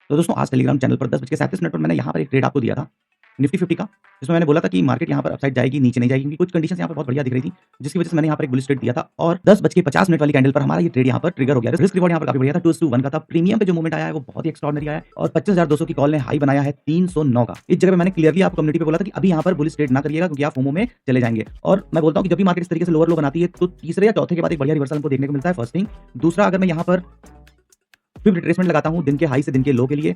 तो दोस्तों आज टेलीग्राम चैनल पर 10:37 पर मैंने यहाँ पर एक ट्रेड आपको दिया था, निफ्टी 50 का, जिसमें मैंने बोला था कि मार्केट यहाँ पर अपसाइड जाएगी, नीचे नहीं जाएगी क्योंकि कुछ कंडीशंस यहाँ पर बहुत बढ़िया दिख रही थी, जिसकी वजह से मैंने यहाँ पर एक बुलिश ट्रेड दिया था और 10:50 वाली कैंडल पर हमारा ये ट्रेड यहाँ पर ट्रिगर हो गया। रिस्क रिवॉर्ड यहाँ पर काफी बढ़िया था, 2:1 का था। प्रीमियम पे जो मूवमेंट आया है वो बहुत ही एक्स्ट्राऑर्डिनरी आया है और 25,200 की कॉल ने हाई बनाया है 309 का। इस जगह पे मैंने क्लियरली आपको कम्युनिटी पे बोला था कि अभी यहाँ पर बुलिश ट्रेड ना करिएगा क्योंकि आप फोमो में चले जाएंगे। और मैं बोलता हूँ कि जब भी मार्केट इस तरीके से लोअर लो बनाती है तो तीसरे या चौथे के बाद एक बढ़िया रिवर्सल हमको देखने को मिलता है, फर्स्ट थिंग। दूसरा, अगर मैं यहाँ पर फिर रिट्रेसमेंट लगाता हूं दिन के हाई से दिन के लो के लिए,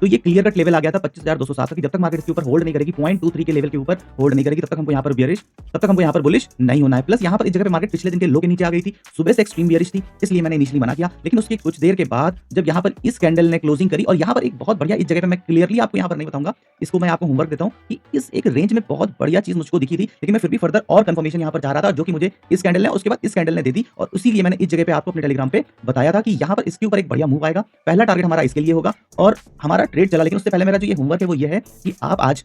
तो ये क्लियर कट लेवल आ गया था 25,207 का कि जब तक मार्केट इसके ऊपर होल्ड नहीं करेगी, 0.23 के लेवल के ऊपर होल्ड नहीं करेगी, तब तक हमको यहाँ पर बियरिश, तब तक हमको यहाँ पर बुलिश नहीं होना है। प्लस यहाँ पर इस जगह पे मार्केट पिछले दिन के लो के नीचे आ गई थी, सुबह से एक्सट्रीम बियरिश थी, इसलिए मैंने इनिशियली मना किया। लेकिन उसकी कुछ देर के बाद जब यहाँ पर इस कैंडल ने क्लोजिंग करी और यहाँ पर एक बहुत बढ़िया, इस जगह पे मैं क्लियरली आपको यहाँ पर नहीं बताऊंगा, इसको मैं आपको होमवर्क देता हूँ कि इस एक रेंज में बहुत बढ़िया चीज मुझको दिखी थी, लेकिन मैं फिर भी फर्दर और कंफर्मेशन यहाँ पर चाह रहा था, जो कि मुझे इस कैंडल ने, उसके बाद इस कैंडल ने दे दी। और इसीलिए मैंने इस जगह पे आपको अपने टेलीग्राम पे बताया था कि यहाँ पर इसके ऊपर एक बढ़िया मूव आएगा, पहला टारगेट हमारा इसके लिए होगा और हमारा ट्रेड चला। लेकिन उससे पहले मेरा जो ये होमवर्क है वो ये है कि आप आज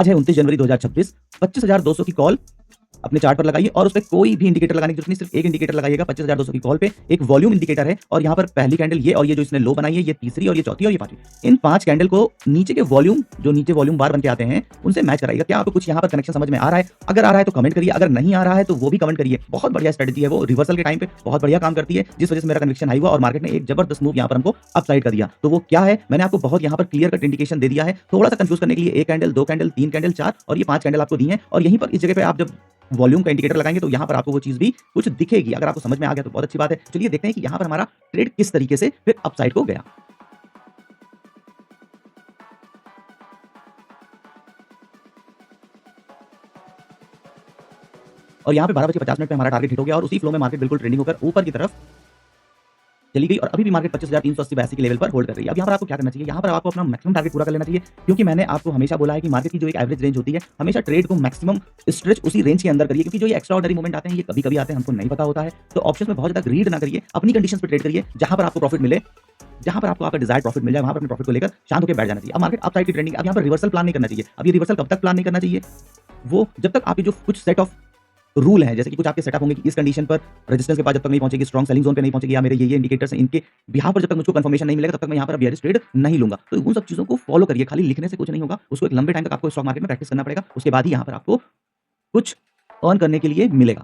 है 29 जनवरी 2026, 25,200 की कॉल अपने चार्ट पर लगाइए और उस पे कोई भी इंडिकेटर लगाने की जरूरत नहीं, सिर्फ एक इंडिकेटर लगाइएगा 25,200 की कॉल पे। एक वॉल्यूम इंडिकेटर है और यहाँ पर पहली कैंडल ये, और ये जो इसने लो बनाई है ये तीसरी और ये चौथी और ये पांचवी, इन 5 कैंडल को नीचे के वॉल्यूम, जो नीचे वॉल्यूम बार बन के आते हैं, उनसे मैच कराइएगा। क्या आपको कुछ यहाँ पर कनेक्शन समझ में आ रहा है? अगर आ रहा है तो कमेंट करिए, अगर नहीं आ रहा है तो वो भी कमेंट करिए। बहुत बढ़िया स्ट्रेटजी है वो, रिवर्सल के टाइम पे बहुत बढ़िया काम करती है, जिस वजह से मेरा कन्विक्शन हाई हुआ और मार्केट ने एक जबरदस्त मूव यहाँ पर हमको अपसाइड कर दिया। तो वो क्या है, मैंने आपको बहुत यहाँ पर क्लियर कट इंडिकेशन दे दिया है। थोड़ा सा कंफ्यूज करने के लिए 1 कैंडल, 2 कैंडल, 3 कैंडल, 4 और ये 5 कैंडल आपको दी है। और यहीं पर इस जगह पे आप जब वॉल्यूम का इंडिकेटर लगाएंगे तो यहाँ पर आपको वो चीज भी कुछ दिखेगी। अगर आपको समझ में आ गया तो बहुत अच्छी बात है। चलिए देखते हैं कि यहाँ पर हमारा ट्रेड किस तरीके से फिर अपसाइड को गया। और यहाँ पे 12:50 पे हमारा टारगेट हिट हो गया और उसी फ्लो में मार्केट बिल्कुल ट्रेंडिंग होकर ऊपर की तरफ चली गई और अभी भी मार्केट 25,380-82 के लेवल पर होल्ड कर रही है। अब यहाँ पर आपको क्या करना चाहिए? यहाँ पर आपको अपना मैक्सिमम टारगेट पूरा कर लेना चाहिए, क्योंकि मैंने आपको हमेशा बोला है कि मार्केट की जो एक एवरेज रेंज होती है, हमेशा ट्रेड को मैक्सिमम स्ट्रेच उसी रेंज के अंदर करिए, क्योंकि जो ये एक्स्ट्राऑर्डिनरी मूवमेंट आते हैं ये कभी-कभी आते हैं, हमको नहीं पता होता है। तो ऑप्शंस में बहुत ज़्यादा रीड ना करिए, अपनी कंडीशंस पे ट्रेड करिए, जहाँ पर आपको प्रॉफिट मिले, जहाँ पर आपको आपका डिजायर्ड प्रॉफिट मिल जाए, वहाँ पर अपने प्रॉफिट को लेकर शांत होकर बैठ जाना चाहिए। अब मार्केट अपसाइड की ट्रेंडिंग, अब यहाँ पर रिवर्सल प्लान नहीं करना चाहिए। अब ये रिवर्सल कब तक प्लान नहीं करना चाहिए? वो जब तक आपके जो कुछ सेट ऑफ रूल है, जैसे कि कुछ आपके सेटअप होंगे कि इस कंडीशन पर रेजिस्टेंस के पास जब तक नहीं पहुंचेगी, स्ट्रांग सेलिंग जोन पे नहीं पहुंचेगी, या मेरे ये इंडिकेटर्स हैं, इनके बिहाफ पर जब तक मुझको कंफर्मेशन नहीं मिलेगा तब तक मैं यहाँ पर बियरिश ट्रेड नहीं लूंगा। तो उन सब चीजों को फॉलो करिए, खाली लिखने से कुछ नहीं होगा, उसको एक लंबे टाइम तक आपको स्टॉक मार्केट में प्रैक्टिस करना पड़ेगा, उसके बाद ही यहाँ पर आपको कुछ अर्न करने के लिए मिलेगा।